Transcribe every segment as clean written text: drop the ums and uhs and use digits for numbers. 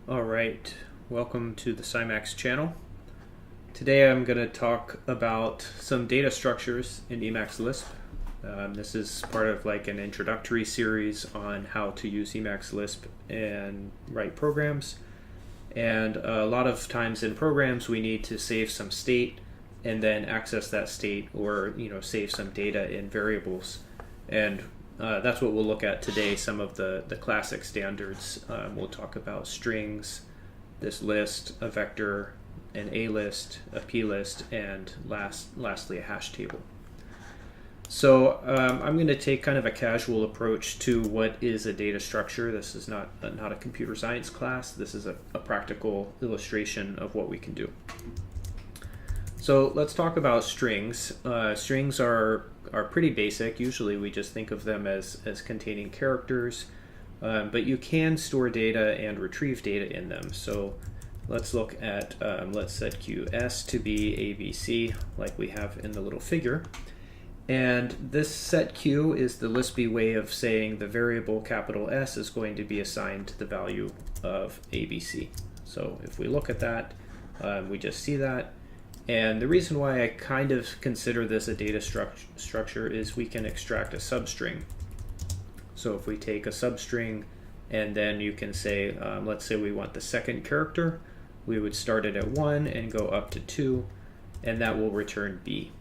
Alright, welcome to the scimax channel. Today I'm going to talk about some data structures in emacs-lisp. This is part of like an introductory series on how to use emacs-lisp and write programs. And a lot of times in programs we need to save some state and then access that state, or save some data in variables. And that's what we'll look at today, some of the classic standards. We'll talk about strings, this list, a vector, an A list, a P list, and lastly a hash table. So I'm going to take kind of a casual approach to what is a data structure. This is not a computer science class. This is a practical illustration of what we can do. So let's talk about strings. Strings are pretty basic. Usually we just think of them as containing characters, but you can store data and retrieve data in them. So let's look at, let's set QS to be ABC like we have in the little figure. And this set Q is the Lispy way of saying the variable capital S is going to be assigned the value of ABC. So if we look at that, we just see that. And the reason why I kind of consider this a data structure is we can extract a substring. So if we take a substring and then you can say, let's say we want the second character, we would start it at 1 and go up to 2, and that will return B.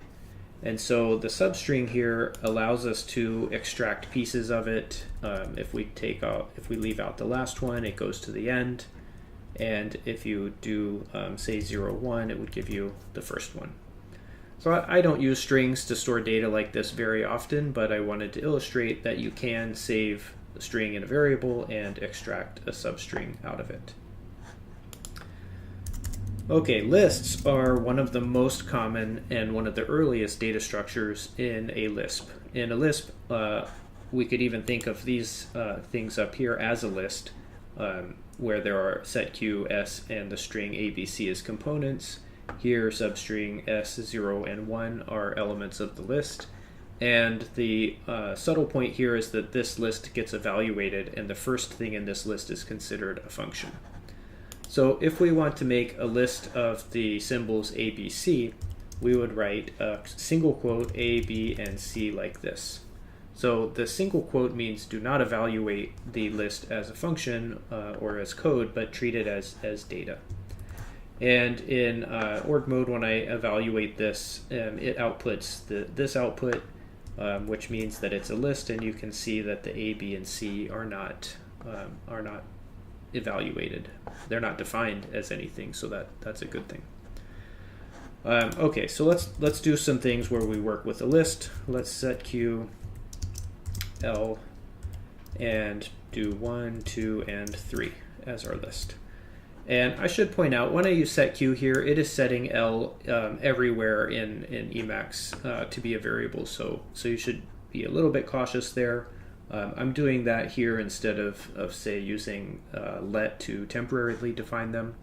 And so the substring here allows us to extract pieces of it. If we leave out the last one, it goes to the end. And if you do, say 0, 1, it would give you the first one. So I don't use strings to store data like this very often, but I wanted to illustrate that you can save a string in a variable and extract a substring out of it. Okay, lists are one of the most common and one of the earliest data structures in a Lisp. In a Lisp, we could even think of these things up here as a list, where there are set Q, S, and the string ABC as components. Here, substring S, 0, and 1 are elements of the list. And the subtle point here is that this list gets evaluated, and the first thing in this list is considered a function. So if we want to make a list of the symbols ABC, we would write a single quote A, B, and C like this. So the single quote means do not evaluate the list as a function or as code, but treat it as data. And in org mode, when I evaluate this, it outputs this output, which means that it's a list, and you can see that the A, B, and C are not evaluated. They're not defined as anything, so that's a good thing. Okay, so let's do some things where we work with a list. Let's set Q L and do 1, 2, and 3 as our list. And I should point out, when I use set Q here, it is setting L everywhere in Emacs to be a variable, so you should be a little bit cautious there. I'm doing that here instead of say using let to temporarily define them,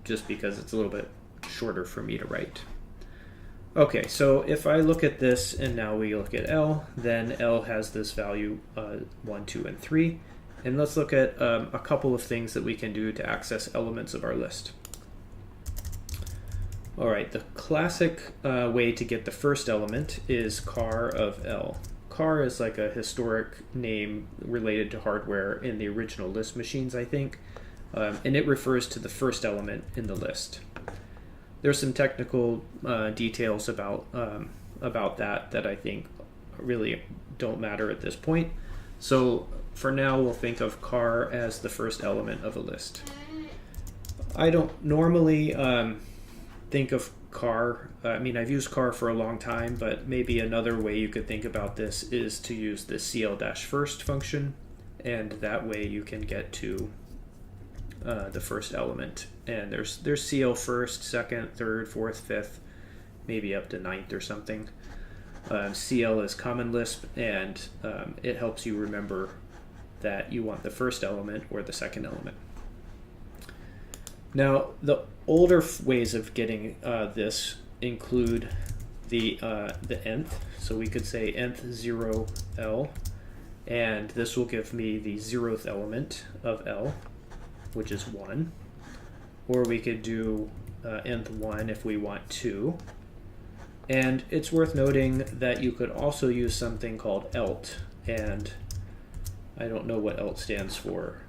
just because it's a little bit shorter for me to write. Okay, so if I look at this and now we look at L, then L has this value 1, 2, and 3. And let's look at a couple of things that we can do to access elements of our list. All right, the classic way to get the first element is car of L. Car is like a historic name related to hardware in the original Lisp machines, I think, and it refers to the first element in the list. There's some technical details about that I think really don't matter at this point. So for now, we'll think of car as the first element of a list. I don't normally think of car. I mean, I've used car for a long time, but maybe another way you could think about this is to use the cl-first function, and that way you can get to the first element. And there's CL first, second, third, fourth, fifth, maybe up to ninth or something. CL is Common Lisp, and it helps you remember that you want the first element or the second element. Now, the older ways of getting this include the nth. So we could say nth 0L, and this will give me the 0th element of L. which is 1, or we could do nth1 if we want 2. And it's worth noting that you could also use something called elt, and I don't know what elt stands for.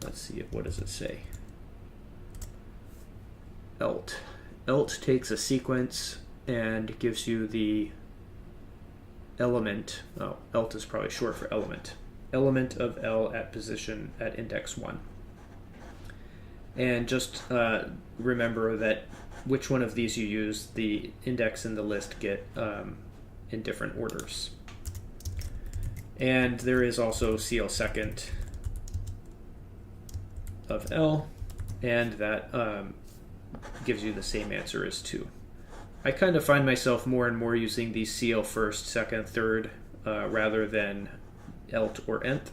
Let's see, what does it say? Elt. Elt takes a sequence and gives you the element. Oh, elt is probably short for element. Element of L at position at index 1. And just remember that which one of these you use, the index and the list get in different orders. And there is also CL second of L, and that gives you the same answer as 2. I kind of find myself more and more using these CL first, second, third, rather than elt or nth,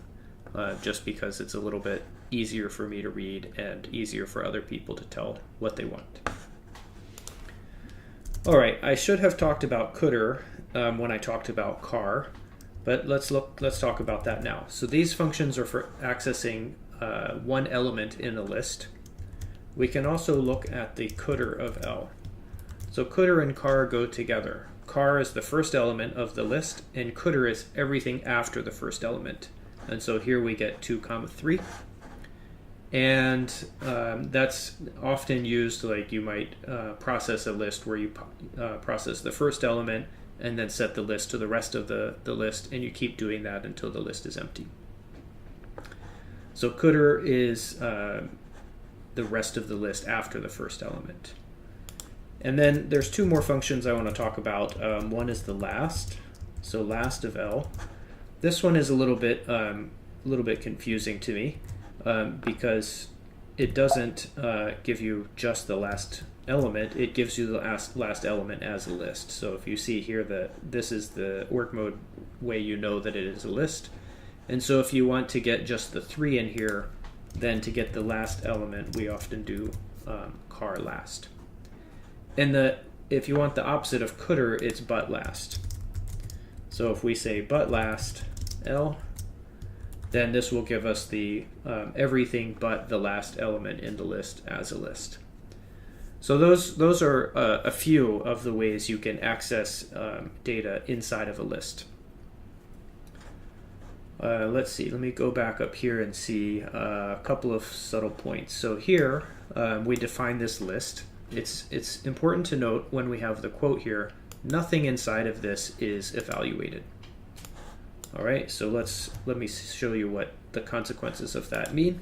just because it's a little bit easier for me to read and easier for other people to tell what they want. All right, I should have talked about cdr when I talked about car, but let's talk about that now. So these functions are for accessing one element in a list. We can also look at the cdr of L. So cdr and car go together. Car is the first element of the list, and cdr is everything after the first element. And so here we get 2, 3. And that's often used, like you might process a list where you process the first element and then set the list to the rest of the list, and you keep doing that until the list is empty. So cdr is the rest of the list after the first element. And then there's 2 more functions I want to talk about. One is the last, so last of L. This one is a little bit confusing to me because it doesn't give you just the last element. It gives you the last element as a list. So if you see here that this is the work mode way you know that it is a list. And so if you want to get just the 3 in here, then to get the last element, we often do car last. And if you want the opposite of cdr, it's but last. So if we say but last L, then this will give us the everything but the last element in the list as a list. So those are a few of the ways you can access data inside of a list. Let's see, let me go back up here and see a couple of subtle points. So here we define this list. It's important to note when we have the quote here, nothing inside of this is evaluated. All right, so let me show you what the consequences of that mean.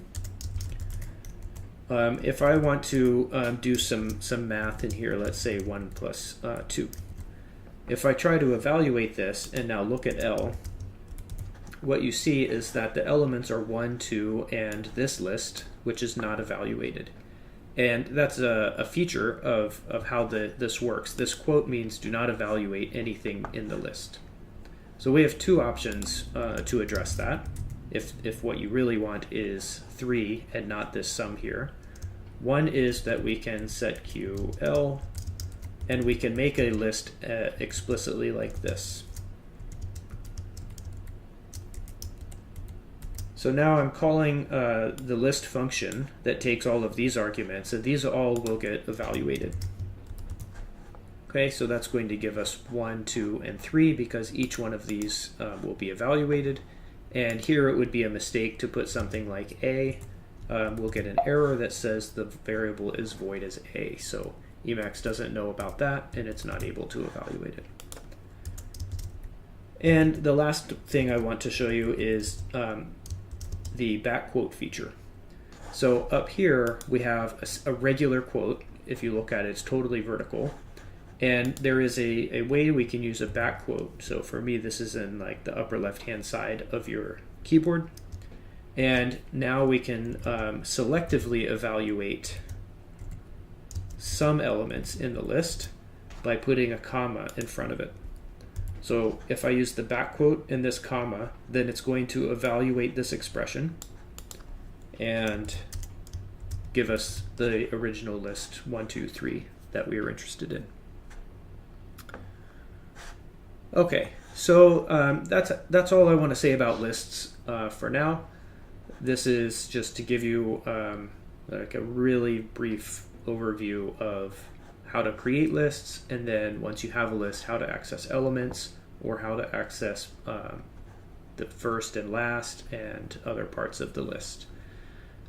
If I want to do some math in here, let's say 1 plus 2. If I try to evaluate this and now look at L, what you see is that the elements are 1, 2, and this list, which is not evaluated. And that's a feature of how this works. This quote means do not evaluate anything in the list. So we have 2 options to address that. If what you really want is 3 and not this sum here. One is that we can set QL, and we can make a list explicitly like this. So now I'm calling the list function that takes all of these arguments, and these all will get evaluated. Okay, so that's going to give us 1, 2, and 3 because each one of these will be evaluated. And here it would be a mistake to put something like A. We'll get an error that says the variable is void as A. So Emacs doesn't know about that, and it's not able to evaluate it. And the last thing I want to show you is the back quote feature. So up here we have a regular quote. If you look at it, it's totally vertical. And there is a way we can use a back quote. So for me, this is in like the upper left-hand side of your keyboard. And now we can selectively evaluate some elements in the list by putting a comma in front of it. So if I use the back quote in this comma, then it's going to evaluate this expression and give us the original list 1, 2, 3 that we are interested in. Okay, so that's all I want to say about lists for now. this is just to give you like a really brief overview of how to create lists, and then once you have a list, how to access elements, or how to access the first and last and other parts of the list.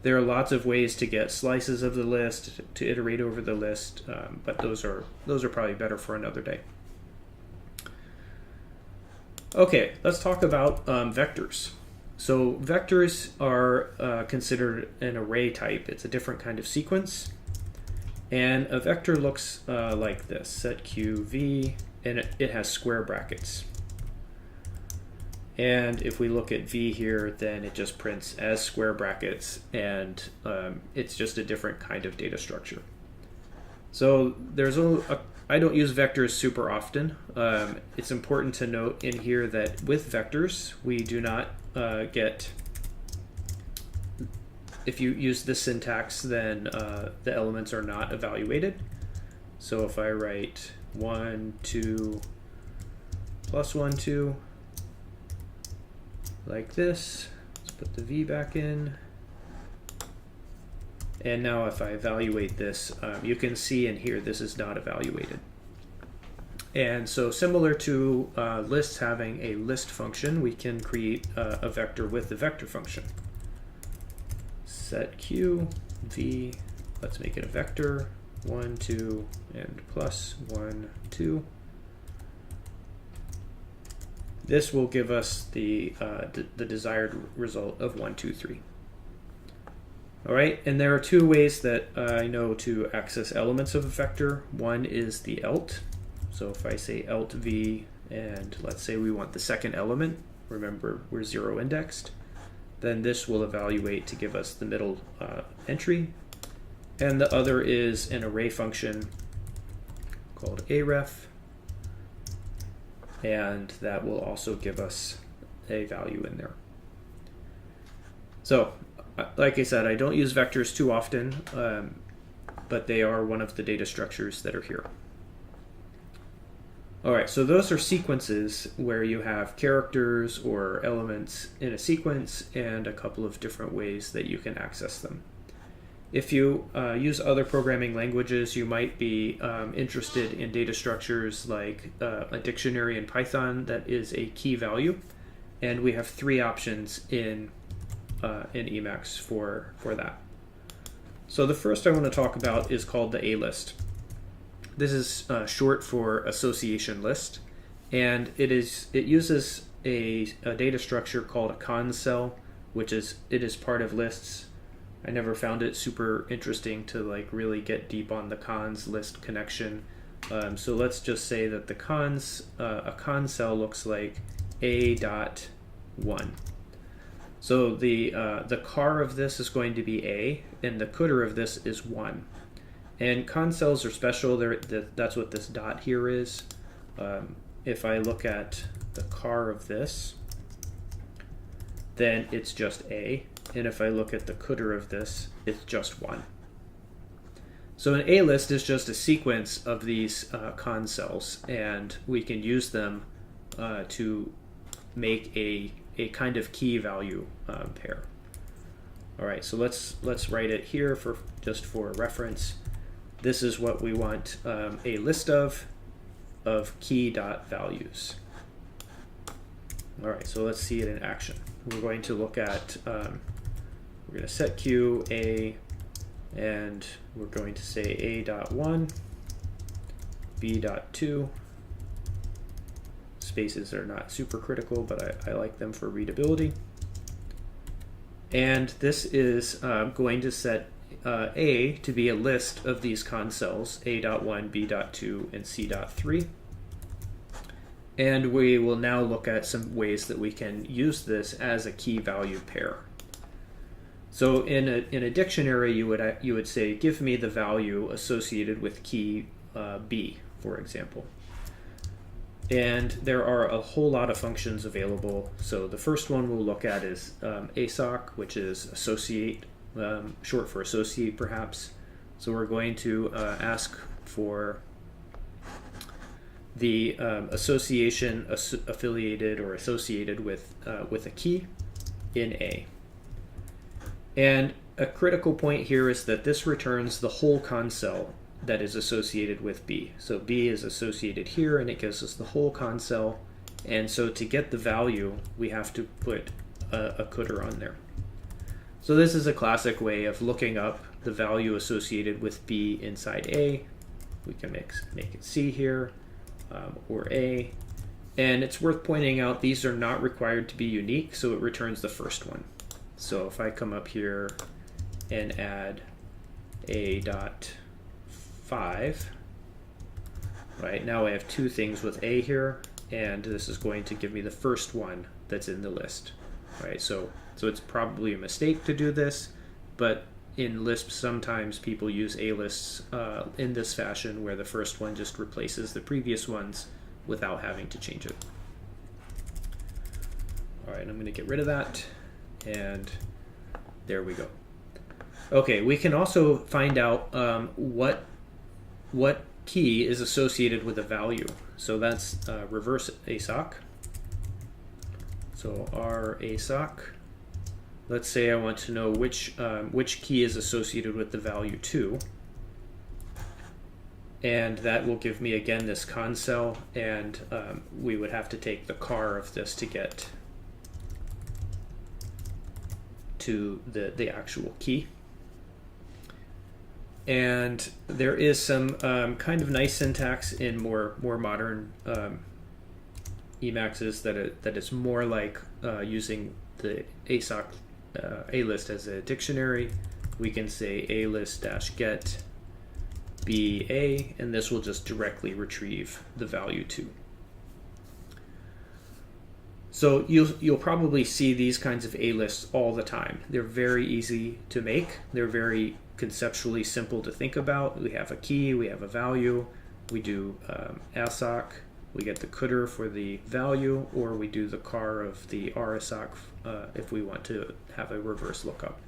There are lots of ways to get slices of the list, to iterate over the list, but those are probably better for another day. Okay, let's talk about vectors. So vectors are considered an array type. It's a different kind of sequence. And a vector looks like this, set q v, and it has square brackets. And if we look at v here, then it just prints as square brackets, and it's just a different kind of data structure. So I don't use vectors super often. It's important to note in here that with vectors, we do not get, if you use this syntax, then the elements are not evaluated. So if I write 1, 2, plus 1, 2, like this, let's put the v back in. And now if I evaluate this, you can see in here this is not evaluated. And so similar to lists having a list function, we can create a vector with the vector function. Set q, v, let's make it a vector, 1, 2, and plus 1, 2. This will give us the desired result of 1, 2, 3. All right, and there are two ways that I know to access elements of a vector. One is the elt. So if I say elt v, and let's say we want the second element, remember we're 0 indexed, then this will evaluate to give us the middle entry. And the other is an array function called aref, and that will also give us a value in there. So like I said, I don't use vectors too often, but they are one of the data structures that are here. All right, so those are sequences where you have characters or elements in a sequence and a couple of different ways that you can access them. If you use other programming languages, you might be interested in data structures like a dictionary in Python that is a key value, and we have 3 options in Emacs for that. So the first I want to talk about is called the A-list. This is short for association list, and it uses a data structure called a cons cell, which is part of lists. I never found it super interesting to like really get deep on the cons list connection. So let's just say that the a cons cell looks like a.1. So the car of this is going to be a, and the cdr of this is 1. And cons cells are special. That's what this dot here is. If I look at the car of this, then it's just a. And if I look at the cdr of this, it's just 1. So an A list is just a sequence of these cons cells, and we can use them to make a kind of key value pair. All right, so let's write it here just for reference. This is what we want a list of key.values. All right, so let's see it in action. We're going to look at, we're going to set q, a, and we're going to say a.1, b.2. Spaces are not super critical, but I like them for readability. And this is going to set A to be a list of these cons cells, a.1, b.2, and c.3. And we will now look at some ways that we can use this as a key value pair. So in a dictionary, you would say, give me the value associated with key B, for example. And there are a whole lot of functions available. So the first one we'll look at is assoc, which is associate, short for associate perhaps. So we're going to ask for the association affiliated or associated with a key in A. And a critical point here is that this returns the whole con cell that is associated with B. So B is associated here, and it gives us the whole con cell. And so to get the value, we have to put a coulter on there. So this is a classic way of looking up the value associated with B inside A. We can make it C here, or A. And it's worth pointing out these are not required to be unique, so it returns the first one. So if I come up here and add A.5, right, now I have two things with A here, and this is going to give me the first one that's in the list, right? So it's probably a mistake to do this, but in Lisp sometimes people use A lists in this fashion where the first one just replaces the previous ones without having to change it. All right, I'm going to get rid of that, and there we go. Okay, we can also find out what key is associated with a value. So that's reverse ASOC. So R ASOC. Let's say I want to know which key is associated with the value 2. And that will give me, again, this con cell, and we would have to take the car of this to get to the actual key. And there is some kind of nice syntax in more modern Emacs that is more like using the ASOC A-list as a dictionary. We can say A-list-get BA, and this will just directly retrieve the value 2. So you'll probably see these kinds of A-lists all the time. They're very easy to make. They're very conceptually simple to think about. We have a key, we have a value, we do ASOC, we get the coulter for the value, or we do the car of the RSOC if we want to have a reverse lookup.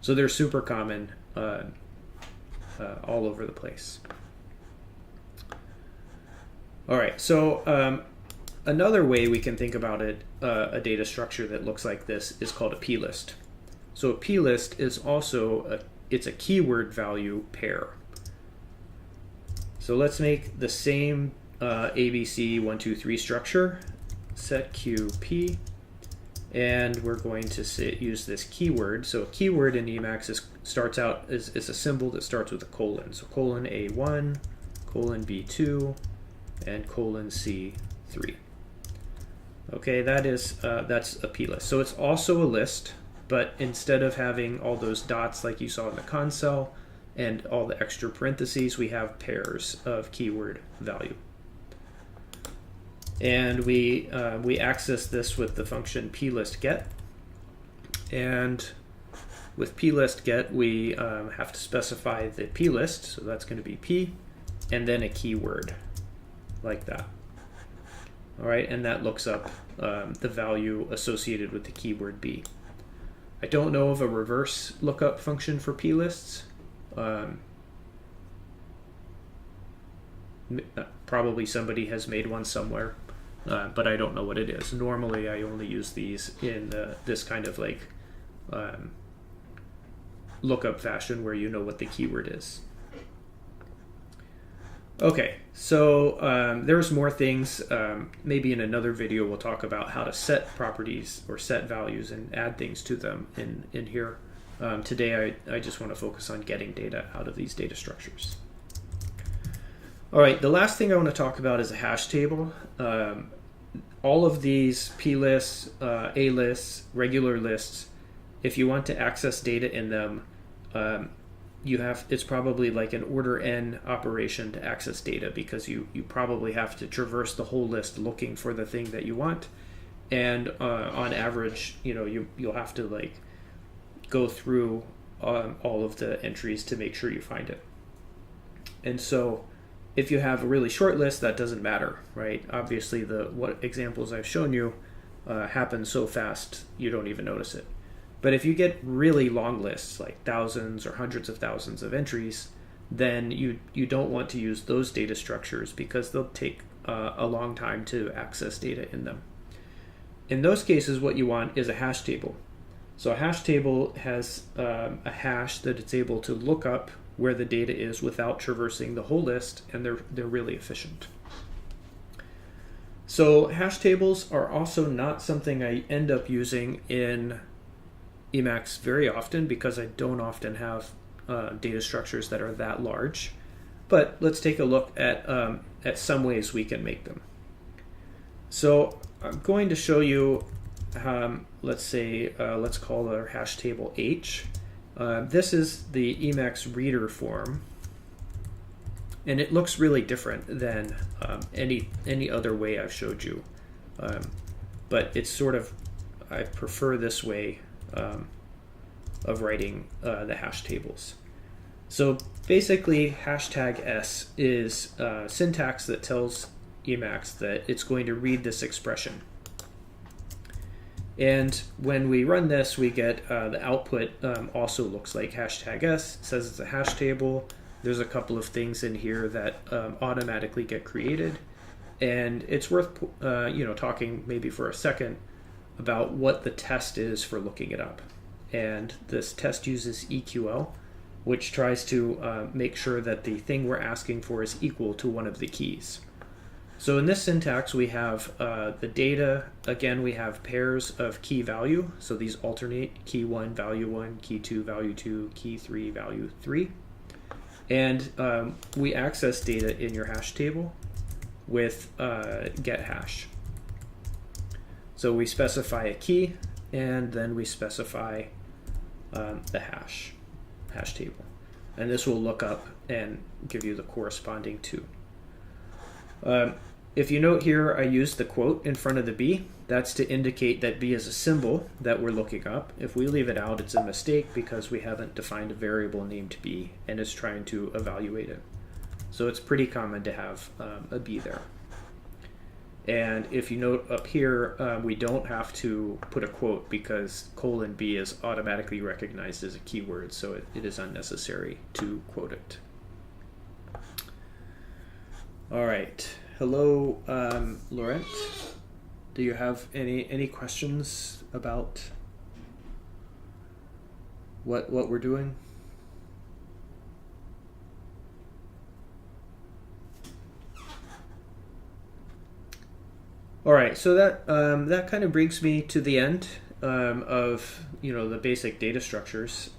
So they're super common all over the place. All right, so another way we can think about it, a data structure that looks like this, is called a plist. So a plist is also it's a keyword value pair. So let's make the same ABC 1, 2, 3 structure, set QP, and we're going to use this keyword. So a keyword in Emacs starts out as a symbol that starts with a colon. So colon A1, colon B2, and colon C3. Okay, that's a plist. So it's also a list, but instead of having all those dots like you saw in the con cell and all the extra parentheses, we have pairs of keyword value. And we access this with the function plist_get. And with plist_get, we have to specify the plist, so that's going to be P, and then a keyword like that. All right, and that looks up the value associated with the keyword B. I don't know of a reverse lookup function for plists. Probably somebody has made one somewhere, but I don't know what it is. Normally, I only use these in this kind of like lookup fashion where you know what the keyword is. Okay, so there's more things. Maybe in another video we'll talk about how to set properties or set values and add things to them in here. Today I just want to focus on getting data out of these data structures. All right, the last thing I want to talk about is a hash table. All of these plists, A-lists, regular lists, if you want to access data in them, it's probably like an order n operation to access data, because you probably have to traverse the whole list looking for the thing that you want, and on average, you'll have to like go through all of the entries to make sure you find it. And so if you have a really short list, that doesn't matter, right? Obviously what examples I've shown you happen so fast you don't even notice it. But if you get really long lists, like thousands or hundreds of thousands of entries, then you don't want to use those data structures because they'll take a long time to access data in them. In those cases, what you want is a hash table. So a hash table has a hash that it's able to look up where the data is without traversing the whole list, and they're really efficient. So hash tables are also not something I end up using in Emacs very often because I don't often have data structures that are that large. But let's take a look at some ways we can make them. So I'm going to show you, let's call our hash table H. This is the Emacs reader form, and it looks really different than any other way I've showed you. But it's sort of, I prefer this way of writing the hash tables. So basically, hashtag S is syntax that tells Emacs that it's going to read this expression. And when we run this, we get the output also looks like hashtag S. It says it's a hash table. There's a couple of things in here that automatically get created. And it's worth talking maybe for a second about what the test is for looking it up. And this test uses EQL, which tries to make sure that the thing we're asking for is equal to one of the keys. So in this syntax, we have the data. Again, we have pairs of key value. So these alternate: key 1, value 1, key 2, value 2, key 3, value 3. And we access data in your hash table with get hash. So we specify a key, and then we specify the hash table. And this will look up and give you the corresponding to. If you note here, I used the quote in front of the B. That's to indicate that B is a symbol that we're looking up. If we leave it out, it's a mistake because we haven't defined a variable named B and it's trying to evaluate it. So it's pretty common to have a B there. And if you note up here, we don't have to put a quote because :B is automatically recognized as a keyword, so it is unnecessary to quote it. All right. Hello, Laurent. Do you have any questions about what we're doing? All right, so that kind of brings me to the end of the basic data structures.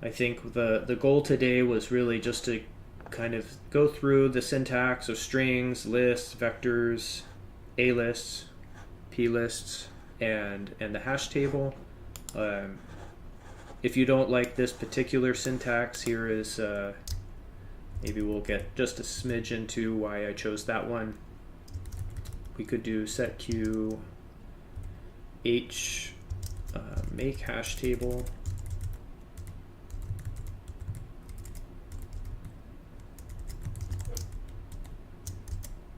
I think the goal today was really just to kind of go through the syntax of strings, lists, vectors, A lists, P lists, and the hash table. If you don't like this particular syntax, here is maybe we'll get just a smidge into why I chose that one. We could do set q h make hash table.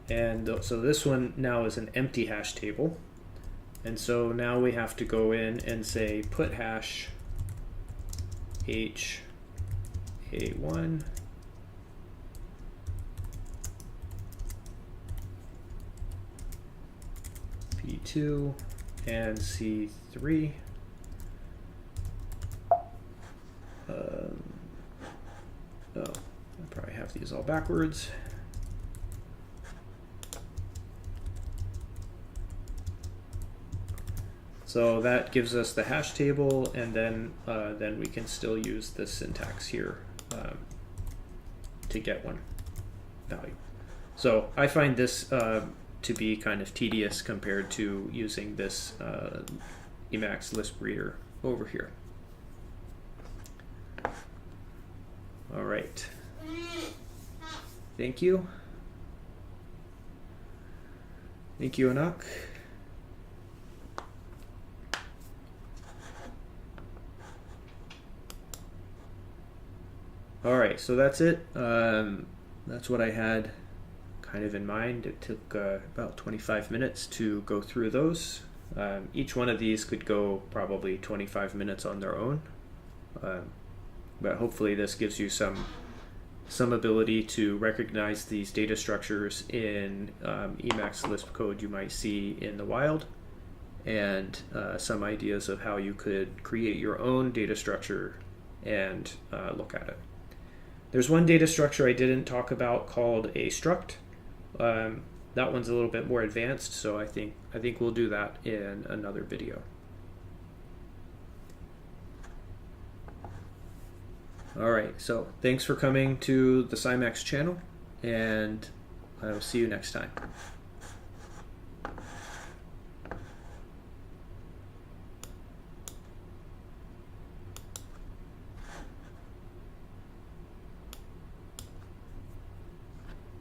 And so this one now is an empty hash table. And so now we have to go in and say put hash h a1 p2 and c3. I probably have these all backwards. So that gives us the hash table, and then we can still use this syntax here to get one value. So I find this to be kind of tedious compared to using this emacs-lisp reader over here. All right. Thank you. Thank you, Anak. All right, so that's it. That's what I had kind of in mind. It took about 25 minutes to go through those. Each one of these could go probably 25 minutes on their own. But hopefully this gives you some ability to recognize these data structures in Emacs-Lisp code you might see in the wild. and some ideas of how you could create your own data structure and look at it. There's one data structure I didn't talk about called a struct. That one's a little bit more advanced, so I think we'll do that in another video. All right, so thanks for coming to the scimax channel, and I will see you next time.